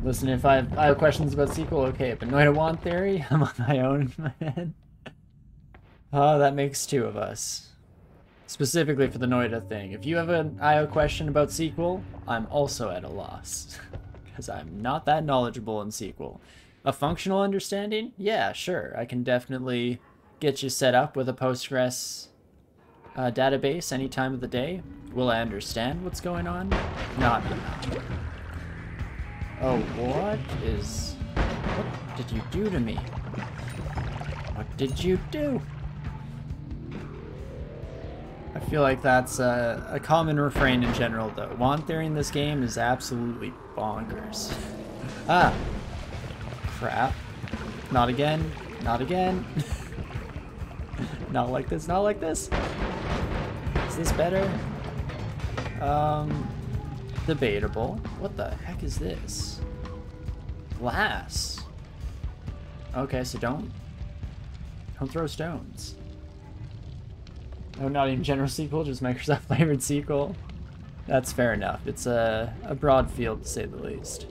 Listen, if I have questions about sequel, okay, but Noita want theory, I'm on my own, man. Oh, that makes two of us. Specifically for the Noita thing. If you have an IO question about sequel, I'm also at a loss. Because I'm not that knowledgeable in sequel. A functional understanding? Yeah, sure. I can definitely get you set up with a Postgres database any time of the day. Will I understand what's going on? No. Oh, what is... What did you do to me? What did you do? I feel like that's a common refrain in general, though. Want theory in this game is absolutely bonkers. Ah! Crap. Not again. Not again. Not like this. Not like this. Is this better? Debatable. What the heck is this? Glass. Okay, so don't throw stones. No, not even general sequel, just Microsoft flavored sequel. That's fair enough. It's a broad field to say the least.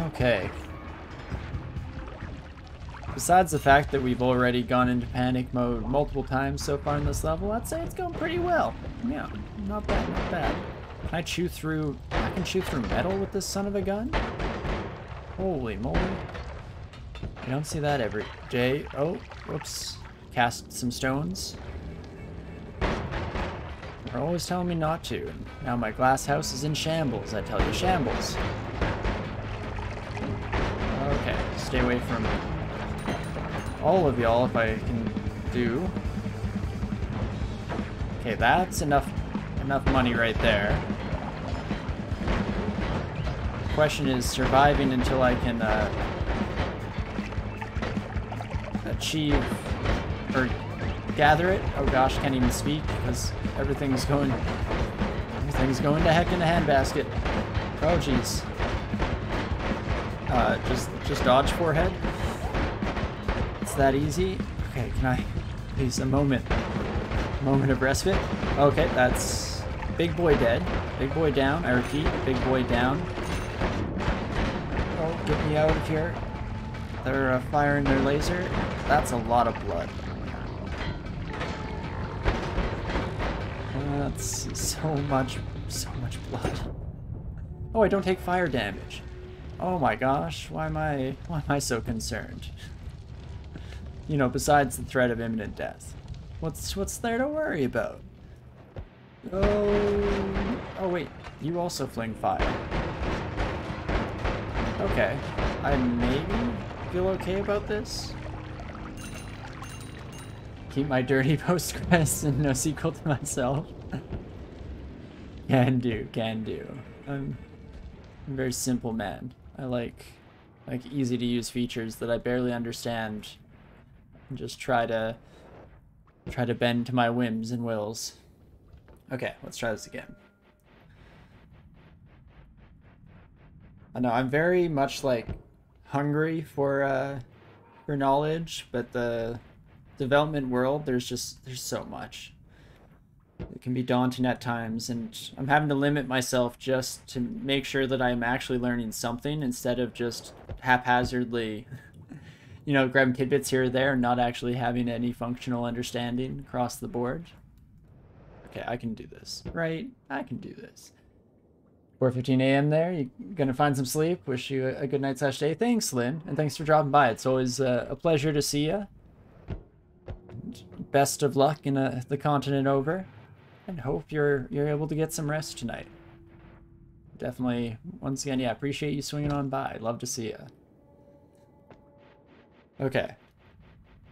Okay. Besides the fact that we've already gone into panic mode multiple times so far in this level, I'd say it's going pretty well. Yeah, not bad, not bad. Can I chew through... I can chew through metal with this son of a gun? Holy moly. You don't see that every day. Oh, whoops. Cast some stones. They're always telling me not to. And now my glass house is in shambles, I tell you. Shambles. Okay, stay away from all of y'all if I can do. Okay, that's enough money right there. Question is surviving until I can achieve or gather it. Oh gosh, can't even speak because everything's going to heck in a handbasket. Oh jeez. Just dodge forehead. It's that easy. Okay, can I please a moment of respite? Okay, that's big boy dead. Big boy down. I repeat, big boy down. Oh, get me out of here. They're firing their laser. That's a lot of blood. That's so much blood. Oh, I don't take fire damage. Oh my gosh, why am I so concerned? You know, besides the threat of imminent death. What's there to worry about? Oh wait, you also fling fire. Okay, I maybe feel okay about this. Keep my dirty Postgres and no sequel to myself. Can do. I'm a very simple man. I like easy to use features that I barely understand and just try to bend to my whims and wills. Okay, let's try this again. I know I'm very much like hungry for knowledge, but the development world, there's so much. It can be daunting at times, and I'm having to limit myself just to make sure that I'm actually learning something instead of just haphazardly, you know, grabbing tidbits here or there and not actually having any functional understanding across the board. Okay, I can do this, right? I can do this. 4:15 a.m. there. You gonna find some sleep? Wish you a good night / day. Thanks, Lynn, and thanks for dropping by. It's always a pleasure to see you. Best of luck in the continent over. And hope you're able to get some rest tonight. Definitely, once again, yeah, appreciate you swinging on by. Love to see you. Okay.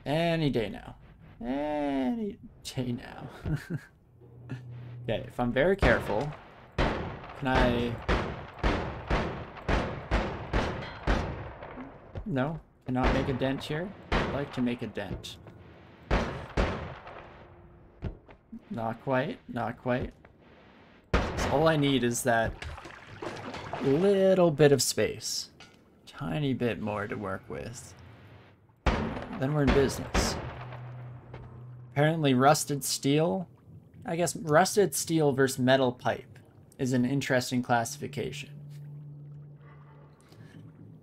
Any day now. Any day now. Okay, if I'm very careful, can I... No, cannot make a dent here. I'd like to make a dent. Not quite, not quite. So all I need is that little bit of space. Tiny bit more to work with. Then we're in business. Apparently rusted steel. I guess rusted steel versus metal pipe is an interesting classification.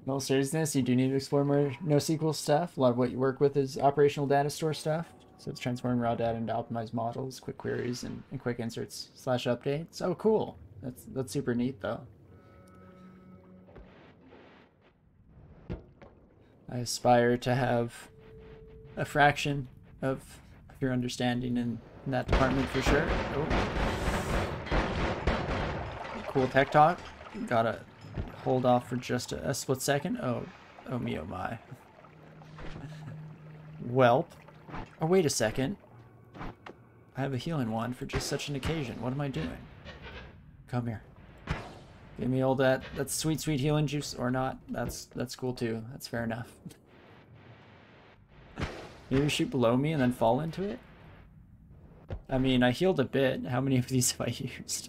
In all seriousness, you do need to explore more NoSQL stuff. A lot of what you work with is operational data store stuff. So it's transforming raw data into optimized models, quick queries, and quick inserts / updates. Oh, cool. That's super neat, though. I aspire to have a fraction of your understanding in that department for sure. Oh. Cool tech talk. Gotta hold off for just a split second. Oh me, oh my. Welp. Oh, wait a second. I have a healing wand for just such an occasion. What am I doing? Come here. Give me all that sweet, sweet healing juice, or not. That's cool too. That's fair enough. Maybe shoot below me and then fall into it? I mean, I healed a bit. How many of these have I used?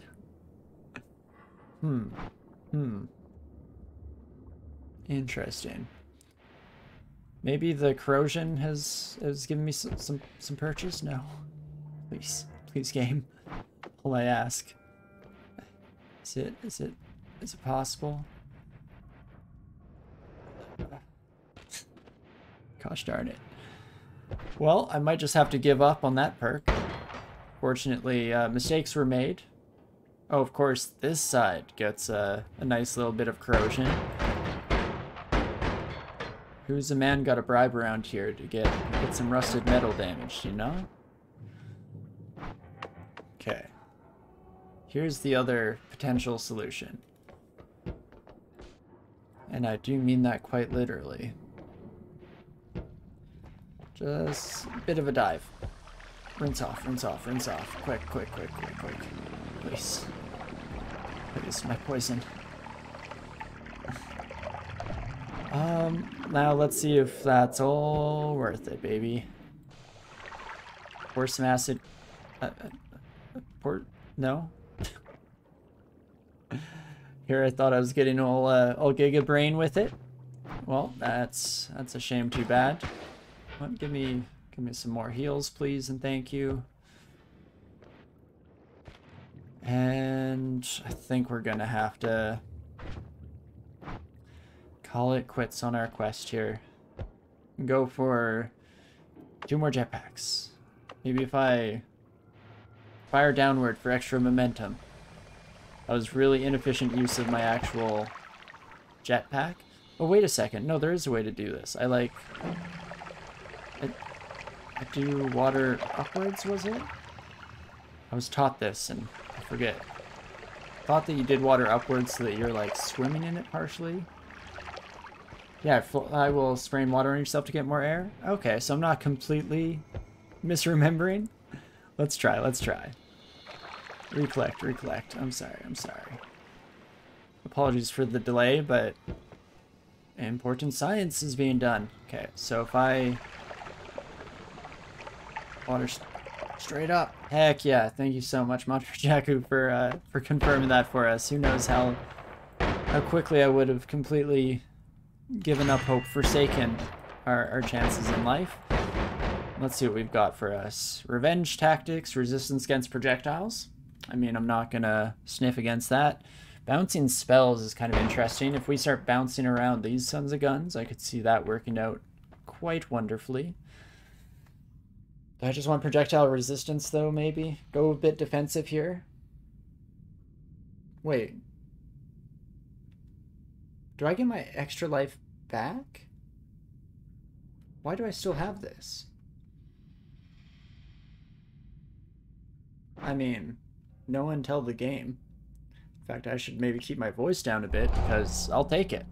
Interesting. Maybe the corrosion has given me some purchase? No. Please game. All I ask. Is it possible? Gosh darn it. Well, I might just have to give up on that perk. Fortunately, mistakes were made. Oh, of course, this side gets a nice little bit of corrosion. Who's a man got a bribe around here to get some rusted metal damage, you know? Okay. Here's the other potential solution. And I do mean that quite literally. Just a bit of a dive. Rinse off, rinse off, rinse off. Quick. Please. Please, my poison. Now let's see if that's all worth it, baby. Pour some acid. No? Here I thought I was getting all Giga Brain with it. Well, that's a shame, too bad. What, give me some more heals, please, and thank you. And I think we're gonna have to call it quits on our quest here. Go for 2 more jetpacks. Maybe if I fire downward for extra momentum. That was really inefficient use of my actual jetpack. Oh, wait a second. No, there is a way to do this. I do water upwards, was it? I was taught this, and I forget. Thought that you did water upwards so that you're, like, swimming in it partially. Yeah, I will spray water on yourself to get more air. Okay, so I'm not completely misremembering. Let's try. Recollect. I'm sorry. Apologies for the delay, but important science is being done. Okay, so if I water straight up. Heck yeah, thank you so much, Jaku, for confirming that for us. Who knows how quickly I would have completely given up hope, forsaken our chances in life. Let's see what we've got for us. Revenge tactics, resistance against projectiles. I mean, I'm not gonna sniff against that. Bouncing spells is kind of interesting. If we start bouncing around these sons of guns, I could see that working out quite wonderfully. Do I just want projectile resistance, though, maybe? Go a bit defensive here. Wait. Do I get my extra life back? Why do I still have this? I mean, no one tell the game. In fact, I should maybe keep my voice down a bit, because I'll take it.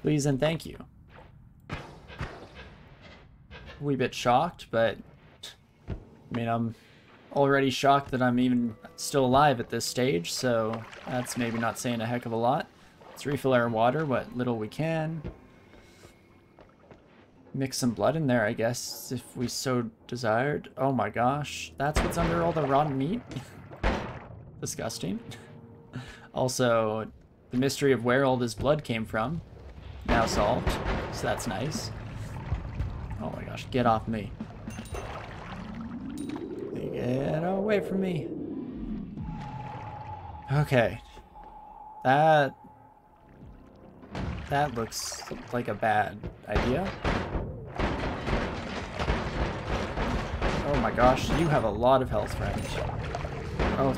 Please and thank you. A wee bit shocked, but I mean, I'm already shocked that I'm even still alive at this stage, so that's maybe not saying a heck of a lot. Let's refill our water, what little we can. Mix some blood in there, I guess, if we so desired. Oh my gosh, that's what's under all the rotten meat? Disgusting. Also, the mystery of where all this blood came from, now solved, so that's nice. Oh my gosh, get off me. Get away from me. Okay. That looks like a bad idea. Oh my gosh, you have a lot of health, friend. Oh,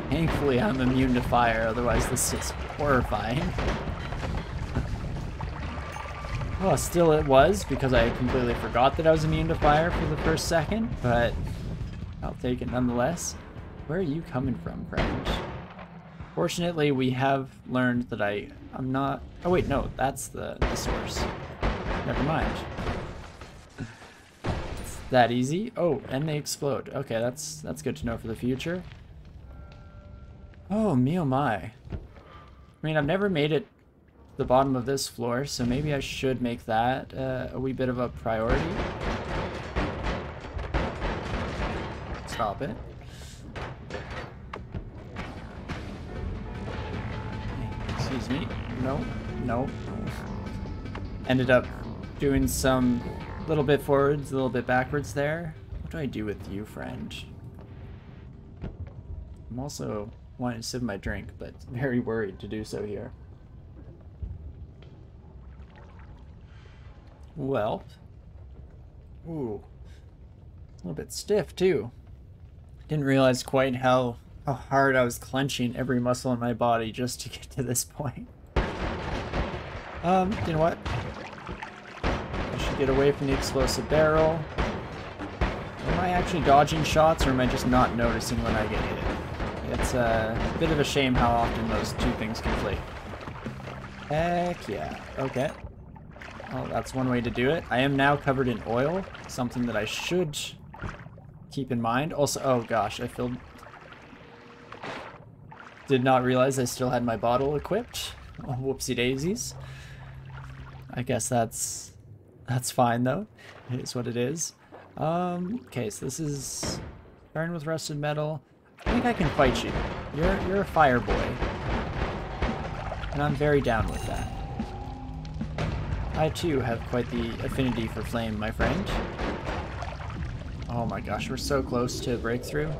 thankfully I'm immune to fire, otherwise this is horrifying. Well, still it was, because I completely forgot that I was immune to fire for the first second, but I'll take it nonetheless. Where are you coming from, friend? Fortunately, we have learned that I'm not... Oh wait, no, that's the source. Never mind. It's that easy. Oh, and they explode. Okay, that's good to know for the future. Oh, me oh my. I mean, I've never made it to the bottom of this floor, so maybe I should make that a wee bit of a priority. Stop it. Excuse me. No, no. Ended up doing some little bit forwards, a little bit backwards there. What do I do with you, friend? I'm also wanting to sip my drink, but very worried to do so here. Well. Ooh. A little bit stiff, too. Didn't realize quite how hard I was clenching every muscle in my body just to get to this point. You know what? I should get away from the explosive barrel. Am I actually dodging shots, or am I just not noticing when I get hit? It's a bit of a shame how often those two things conflate. Heck yeah. Okay. Well, that's one way to do it. I am now covered in oil, something that I should keep in mind. Also, oh gosh, did not realize I still had my bottle equipped. Oh, whoopsie daisies. I guess that's fine though. It is what it is. Okay, so this is burn with rusted metal. I think I can fight you. You're a fire boy, and I'm very down with that. I too have quite the affinity for flame, my friend. Oh my gosh, we're so close to breakthrough.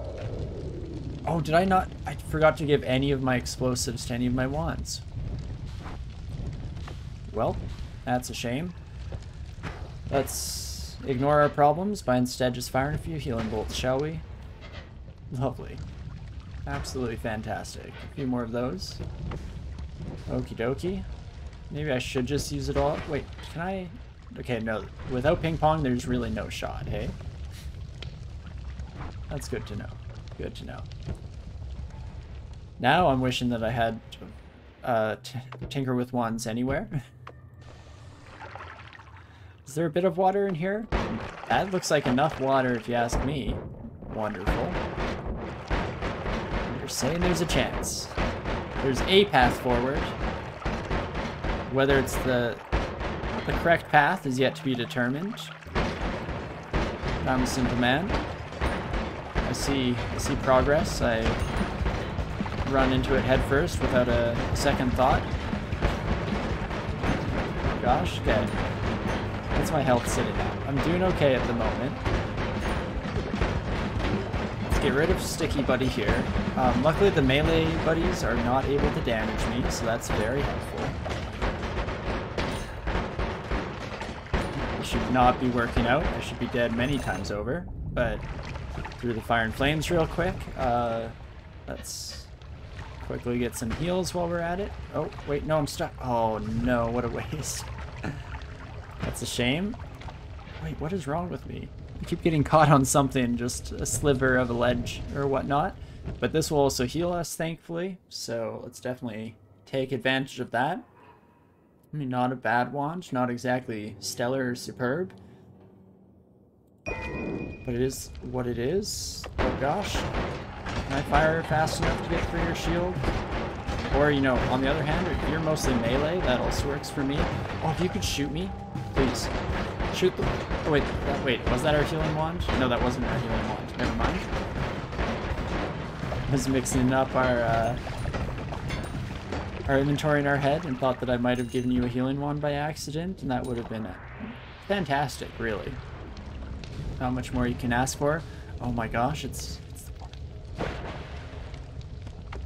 Oh, did I not? I forgot to give any of my explosives to any of my wands. Well, that's a shame. Let's ignore our problems by instead just firing a few healing bolts, shall we? Lovely. Absolutely fantastic. A few more of those. Okie dokie. Maybe I should just use it all. Wait, can I? Okay, no. Without ping pong, there's really no shot, hey? That's good to know. Good to know. Now I'm wishing that I had tinker with wands anywhere. Is there a bit of water in here? That looks like enough water if you ask me. Wonderful. You're saying there's a chance. There's a path forward. Whether it's the correct path is yet to be determined. I'm a simple man. I see progress. I run into it head first without a second thought. Gosh, okay. That's my health sitting at. I'm doing okay at the moment. Let's get rid of Sticky Buddy here. Luckily the melee buddies are not able to damage me, so that's very helpful. I should not be working out. I should be dead many times over, but through the fire and flames real quick. Let's quickly get some heals while we're at it. Oh, wait, no, I'm stuck. Oh no, what a waste. That's a shame. Wait, what is wrong with me? I keep getting caught on something, just a sliver of a ledge or whatnot. But this will also heal us, thankfully. So let's definitely take advantage of that. I mean, not a bad wand, not exactly stellar or superb. But it is what it is. Oh gosh. Can I fire fast enough to get through your shield? Or, you know, on the other hand, if you're mostly melee, that also works for me. Oh, if you could shoot me, please. Shoot the... Oh, wait, was that our healing wand? No, that wasn't our healing wand. Never mind. I was mixing up our inventory in our head and thought that I might have given you a healing wand by accident, and that would have been fantastic, really. How much more you can ask for. Oh my gosh, it's the...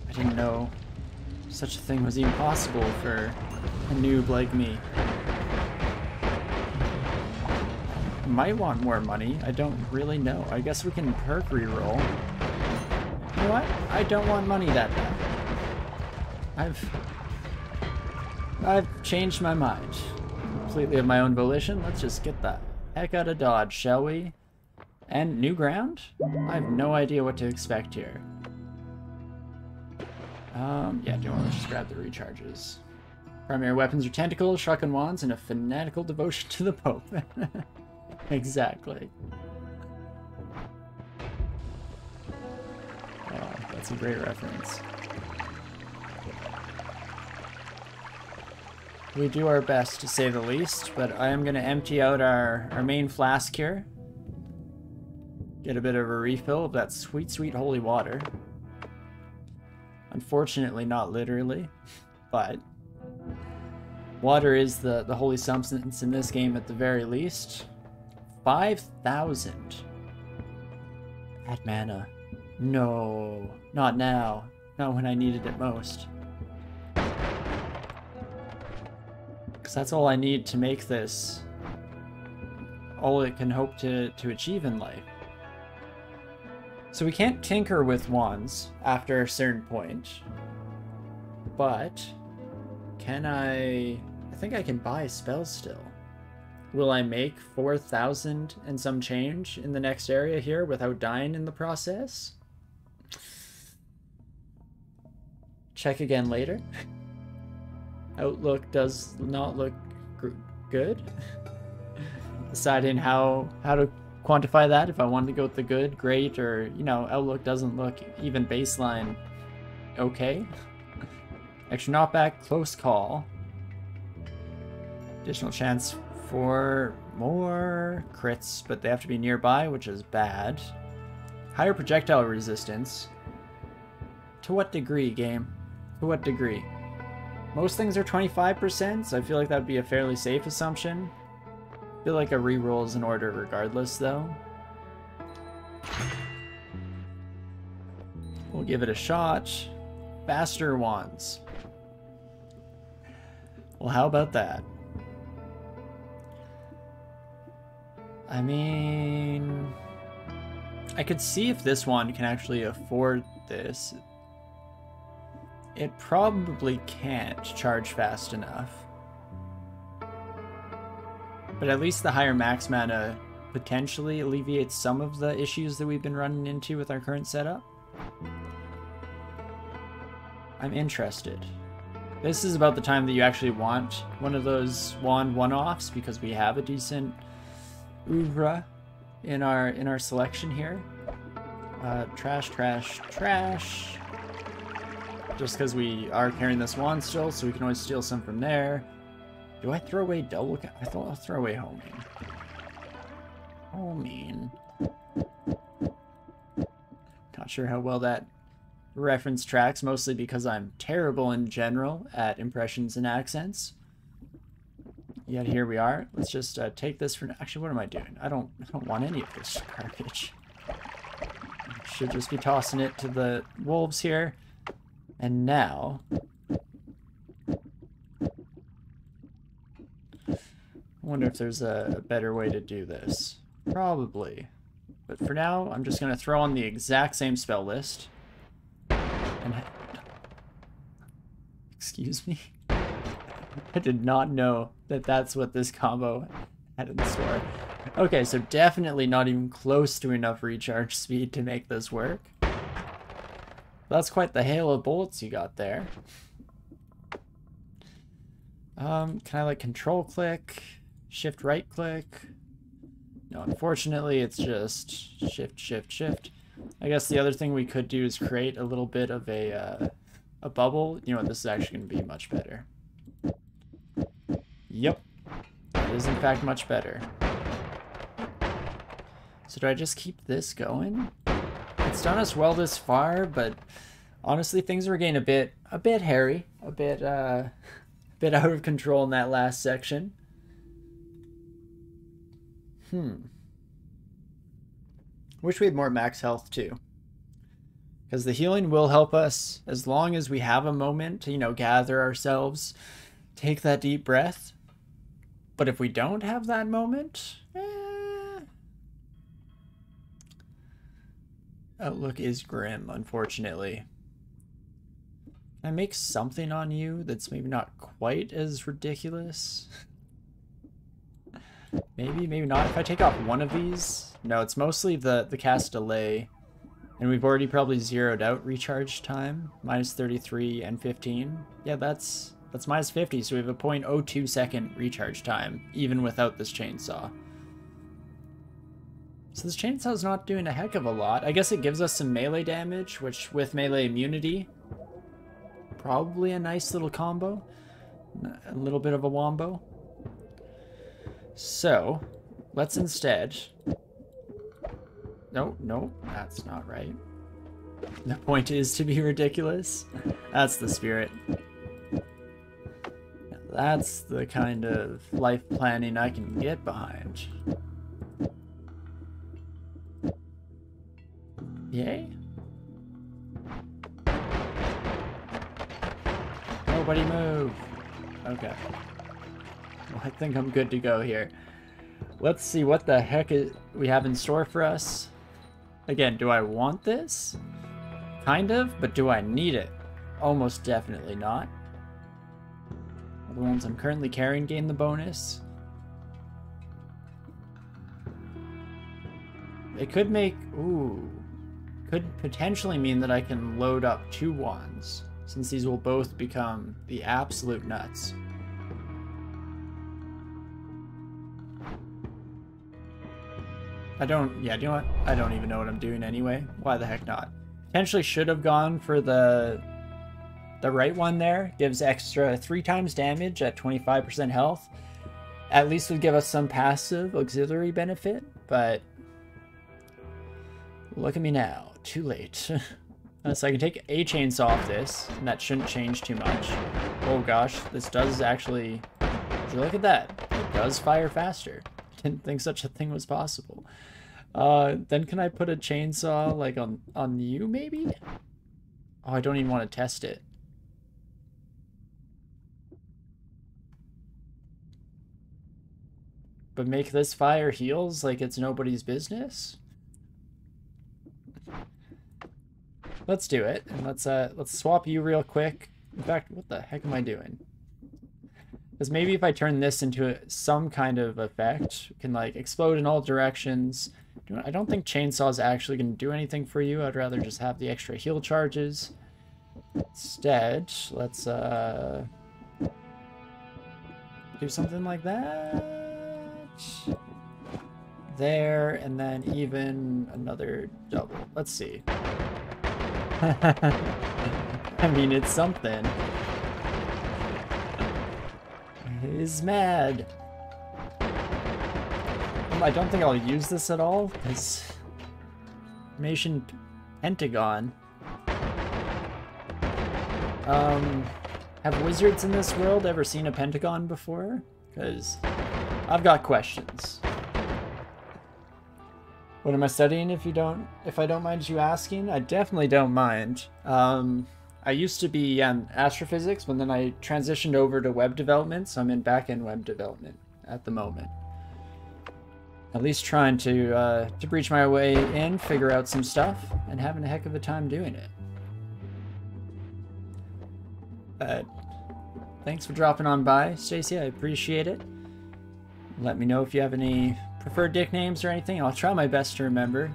I didn't know such a thing was even possible for a noob like me. Might want more money. I don't really know. I guess we can perk reroll. You know what? I don't want money that bad. I've changed my mind. Completely of my own volition. Let's just get the heck out of Dodge, shall we? And new ground? I have no idea what to expect here. Yeah, do you want to just grab the recharges? Primary weapons are tentacles, shotgun wands, and a fanatical devotion to the Pope. Exactly. Oh, that's a great reference. We do our best, to say the least, but I am going to empty out our main flask here. Get a bit of a refill of that sweet, sweet holy water. Unfortunately, not literally, but water is the holy substance in this game at the very least. 5,000. That mana. No, not now. Not when I needed it most. Because that's all I need to make this all it can hope to achieve in life. So we can't tinker with wands after a certain point. But can I think I can buy spells still. Will I make 4,000 and some change in the next area here without dying in the process? Check again later. Outlook does not look good. Deciding how to quantify that, if I wanted to go with the good, great, or, you know, Outlook doesn't look even baseline okay. Extra knockback, close call. Additional chance for more crits, but they have to be nearby, which is bad. Higher projectile resistance. To what degree, game? To what degree? Most things are 25%, so I feel like that would be a fairly safe assumption. I feel like a reroll is in order regardless, though. We'll give it a shot. Faster wands. Well, how about that? I mean, I could see if this one can actually afford this. It probably can't charge fast enough. But at least the higher max mana potentially alleviates some of the issues that we've been running into with our current setup. I'm interested. This is about the time that you actually want one of those wand one-offs, because we have a decent oeuvre in our selection here. Trash, trash, trash. Just because we are carrying this wand still, so we can always steal some from there. Do I throw away double? I thought I'll throw away homing. Homing. Not sure how well that reference tracks, mostly because I'm terrible in general at impressions and accents. Yet here we are. Let's just take this for... Actually, what am I doing? I don't want any of this garbage. Should just be tossing it to the wolves here. And now... I wonder if there's a better way to do this. Probably. But for now, I'm just going to throw on the exact same spell list. And... Excuse me? I did not know that that's what this combo had in store. Okay, so definitely not even close to enough recharge speed to make this work. That's quite the hail of bullets you got there. Can I like control click? Shift right click? No, unfortunately it's just shift, shift, shift. I guess the other thing we could do is create a little bit of a bubble. You know what, this is actually going to be much better. Yep, it is in fact much better. So do I just keep this going? It's done us well this far, but honestly things were getting a bit hairy, a bit out of control in that last section. Wish we had more max health too. Because the healing will help us as long as we have a moment to, you know, gather ourselves, take that deep breath. But if we don't have that moment, outlook is grim, unfortunately. Can I make something on you that's maybe not quite as ridiculous? Maybe, maybe not. If I take off one of these, no, it's mostly the cast delay. And we've already probably zeroed out recharge time, minus 33 and 15. Yeah, that's minus 50, so we have a 0.02 second recharge time, even without this chainsaw. So this chainsaw's not doing a heck of a lot. I guess it gives us some melee damage, which with melee immunity, probably a nice little combo. A little bit of a wombo. So, let's instead... No, that's not right. The point is to be ridiculous. That's the spirit. That's the kind of life planning I can get behind. Yay? Nobody move. Okay. Well, I think I'm good to go here. Let's see what the heck we have in store for us. Again, do I want this? Kind of, but do I need it? Almost definitely not. The ones I'm currently carrying gain the bonus. It could make... Ooh. Could potentially mean that I can load up 2 wands, since these will both become the absolute nuts. Yeah, do you know what? I don't even know what I'm doing anyway. Why the heck not? Potentially should have gone for the right one there. Gives extra 3 times damage at 25% health. At least would give us some passive auxiliary benefit, but look at me now. Too late. So I can take a chainsaw off this, and that shouldn't change too much. Oh gosh, this does actually... Look at that. It does fire faster. Didn't think such a thing was possible. Then can I put a chainsaw like on you maybe? Oh, I don't even want to test it. But make this fire heals like it's nobody's business? Let's do it. And let's swap you real quick. In fact, what the heck am I doing? Because maybe if I turn this into some kind of effect, it can like explode in all directions. I don't think chainsaw is actually going to do anything for you. I'd rather just have the extra heal charges. Instead, let's do something like that. There, and then even another double. Let's see. I mean, it's something. He's mad. I don't think I'll use this at all, because Formation Pentagon. Have wizards in this world ever seen a pentagon before? Because I've got questions. What am I studying if I don't mind you asking? I definitely don't mind. I used to be in astrophysics, but then I transitioned over to web development, so I'm in back-end web development at the moment. At least trying to breach my way in, figure out some stuff, and having a heck of a time doing it. But thanks for dropping on by, Stacy. I appreciate it. Let me know if you have any preferred nicknames or anything. I'll try my best to remember.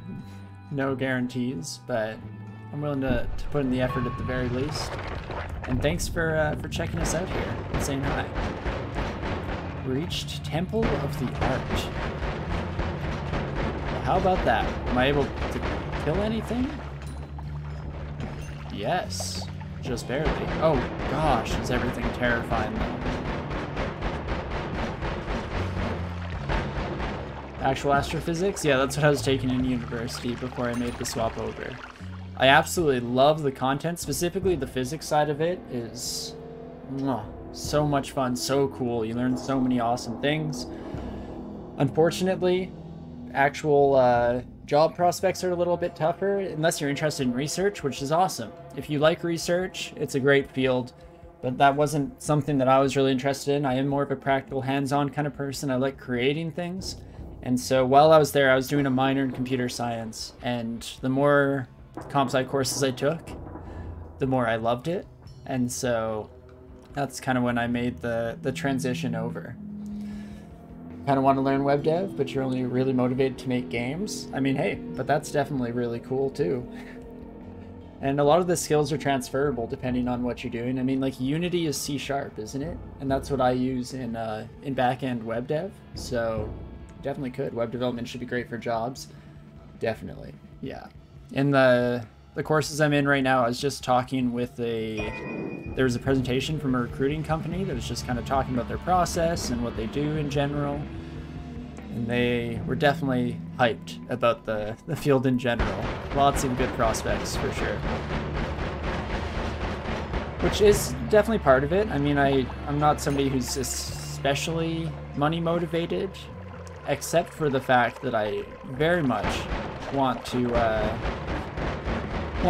No guarantees, but I'm willing to put in the effort at the very least. And thanks for checking us out here and saying hi. Reached Temple of the Art. Well, how about that? Am I able to kill anything? Yes. Just barely. Oh gosh, is everything terrifying though. Actual astrophysics? Yeah, that's what I was taking in university before I made the swap over. I absolutely love the content, specifically the physics side of it is so much fun, so cool. You learn so many awesome things. Unfortunately, actual job prospects are a little bit tougher, unless you're interested in research, which is awesome. If you like research, it's a great field, but that wasn't something that I was really interested in. I am more of a practical, hands-on kind of person. I like creating things. And so while I was there, I was doing a minor in computer science, and the more comp sci courses I took, the more I loved it. And so that's kind of when I made the transition over. Kind of want to learn web dev, but you're only really motivated to make games. I mean, hey, but that's definitely really cool too. And a lot of the skills are transferable depending on what you're doing. I mean, like Unity is C#, isn't it? And that's what I use in back-end web dev. So definitely could. Web development should be great for jobs. Definitely, yeah. In the courses I'm in right now, I was just talking with there was a presentation from a recruiting company that was just kind of talking about their process and what they do in general. And they were definitely hyped about the field in general. Lots of good prospects for sure. Which is definitely part of it. I mean, I'm not somebody who's especially money motivated, except for the fact that I very much want to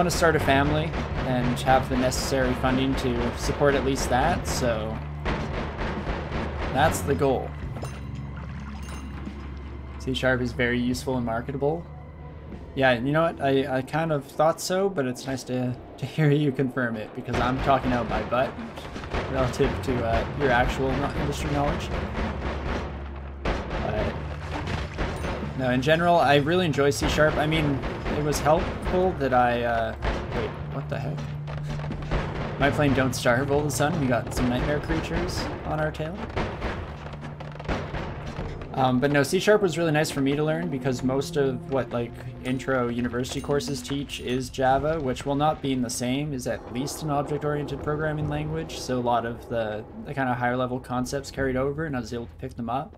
start a family and have the necessary funding to support at least that, so that's the goal. C# is very useful and marketable. Yeah, you know what, I kind of thought so, but it's nice to hear you confirm it, because I'm talking out my butt relative to your actual industry knowledge. But no, in general, I really enjoy C#. I mean, it was helpful that wait, what the heck? Am I playing Don't Starve all of a sudden? We got some nightmare creatures on our tail. But no, C# was really nice for me to learn, because most of what like intro university courses teach is Java, which, while not being the same, is at least an object-oriented programming language. So a lot of the kind of higher level concepts carried over, and I was able to pick them up.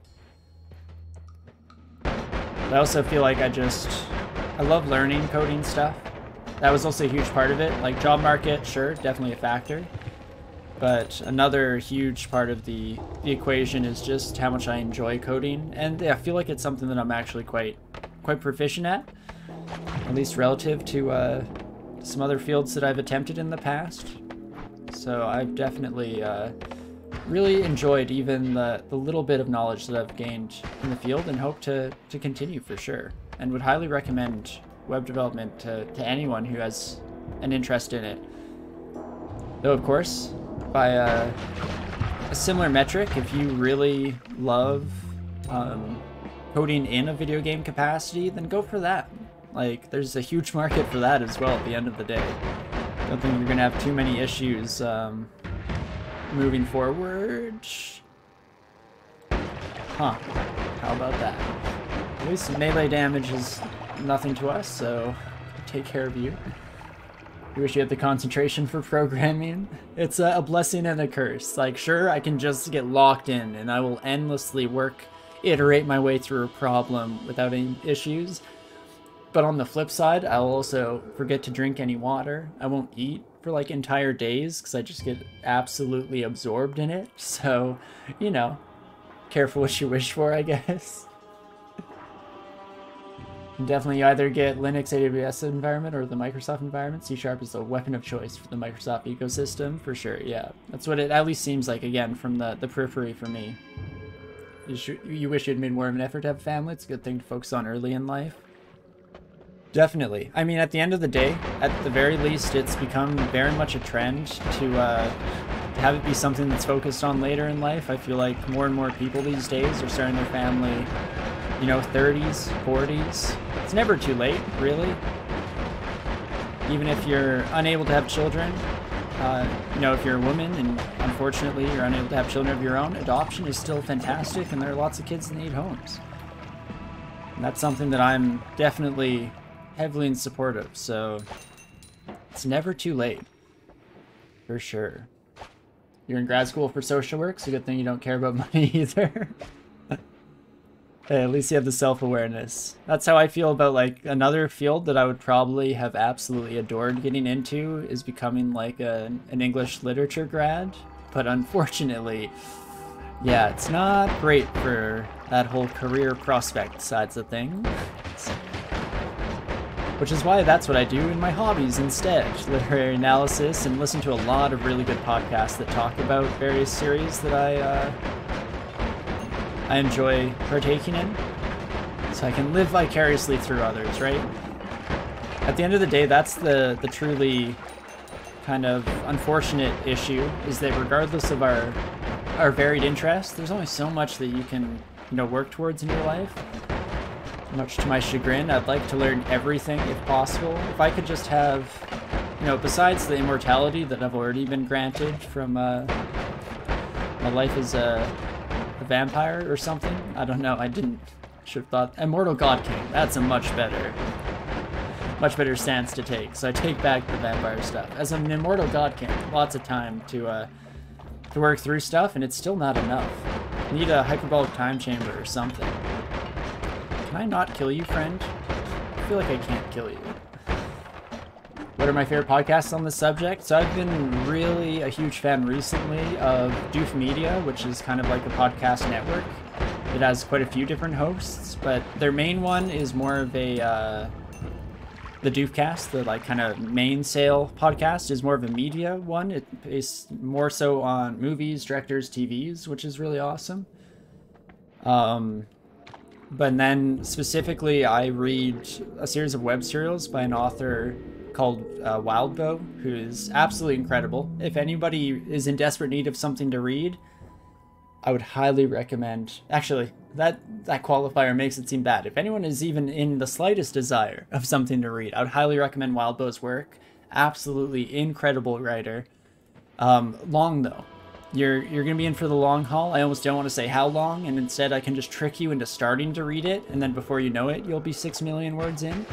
But I also feel like I love learning coding stuff. That was also a huge part of it. Like job market, sure, definitely a factor. But another huge part of the equation is just how much I enjoy coding. And yeah, I feel like it's something that I'm actually quite proficient at least relative to some other fields that I've attempted in the past. So I've definitely really enjoyed even the little bit of knowledge that I've gained in the field, and hope to continue for sure. And would highly recommend web development to anyone who has an interest in it. Though, of course, by a similar metric, if you really love coding in a video game capacity, then go for that. Like, there's a huge market for that as well at the end of the day. Don't think you're gonna have too many issues moving forward. Huh. How about that? At least melee damage is nothing to us, so take care of you. You wish you had the concentration for programming. It's a blessing and a curse. Like, sure, I can just get locked in and I will endlessly iterate my way through a problem without any issues. But on the flip side, I'll also forget to drink any water. I won't eat for like entire days because I just get absolutely absorbed in it. So, you know, careful what you wish for, I guess. Definitely either get Linux AWS environment or the Microsoft environment. C# is the weapon of choice for the Microsoft ecosystem, for sure, yeah. That's what it at least seems like, again, from the periphery for me. You wish you'd made more of an effort to have a family. It's a good thing to focus on early in life. Definitely. I mean, at the end of the day, at the very least, it's become very much a trend to have it be something that's focused on later in life. I feel like more and more people these days are starting their family, you know, 30s, 40s. It's never too late, really. Even if you're unable to have children, you know, if you're a woman and unfortunately you're unable to have children of your own, adoption is still fantastic, and there are lots of kids that need homes. And that's something that I'm definitely heavily in support of, so it's never too late, for sure. You're in grad school for social work, so good thing you don't care about money either. Hey, at least you have the self-awareness. That's how I feel about, like, another field that I would probably have absolutely adored getting into is becoming, like, an English literature grad. But unfortunately, yeah, it's not great for that whole career prospect sides of things. which is why that's what I do in my hobbies instead. Literary analysis, and listen to a lot of really good podcasts that talk about various series that I enjoy partaking in, so I can live vicariously through others, right? At the end of the day, that's the truly kind of unfortunate issue, is that regardless of our varied interests, there's only so much that you can, you know, work towards in your life. Much to my chagrin, I'd like to learn everything if possible. If I could just have, you know, besides the immortality that I've already been granted from my life as a vampire or something. I don't know, I should have thought. Immortal God King, that's a much better stance to take. So I take back the vampire stuff. As an immortal God King, lots of time to work through stuff, and it's still not enough. I need a hyperbolic time chamber or something. Can I not kill you, friend? I feel like I can't kill you. What are my favorite podcasts on this subject? So I've been really a huge fan recently of Doof Media, which is kind of like a podcast network. It has quite a few different hosts, but their main one is more of a, the Doofcast, the like kind of mainsail podcast, is more of a media one. It is more so on movies, directors, TVs, which is really awesome. But then specifically, I read a series of web serials by an author called Wildbow, who is absolutely incredible. If anybody is in desperate need of something to read, I would highly recommend. Actually, that qualifier makes it seem bad. If anyone is even in the slightest desire of something to read, I would highly recommend Wildbow's work. Absolutely incredible writer. Long though. You're going to be in for the long haul. I almost don't want to say how long, and instead I can just trick you into starting to read it, and then before you know it, you'll be 6 million words in.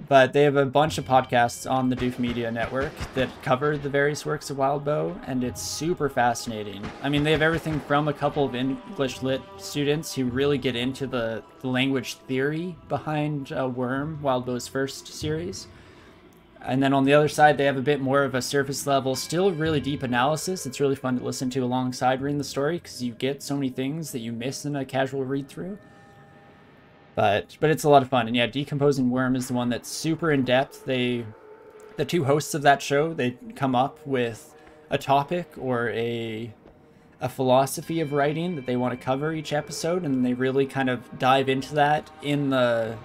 But they have a bunch of podcasts on the Doof Media Network that cover the various works of Wildbow, and it's super fascinating. I mean, they have everything from a couple of English lit students who really get into the language theory behind Worm, Wildbow's first series. And then on the other side, they have a bit more of a surface level, still really deep analysis. It's really fun to listen to alongside reading the story, because you get so many things that you miss in a casual read through. But it's a lot of fun. And yeah, Decomposing Worm is the one that's super in depth. The two hosts of that show, they come up with a topic or a philosophy of writing that they want to cover each episode, and they really kind of dive into that in the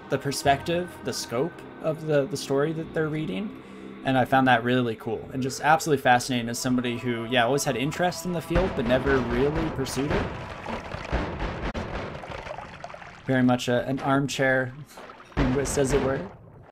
perspective, the scope of the story that they're reading. And I found that really cool and just absolutely fascinating as somebody who, yeah, always had interest in the field but never really pursued it. Very much an armchair linguist, as it were.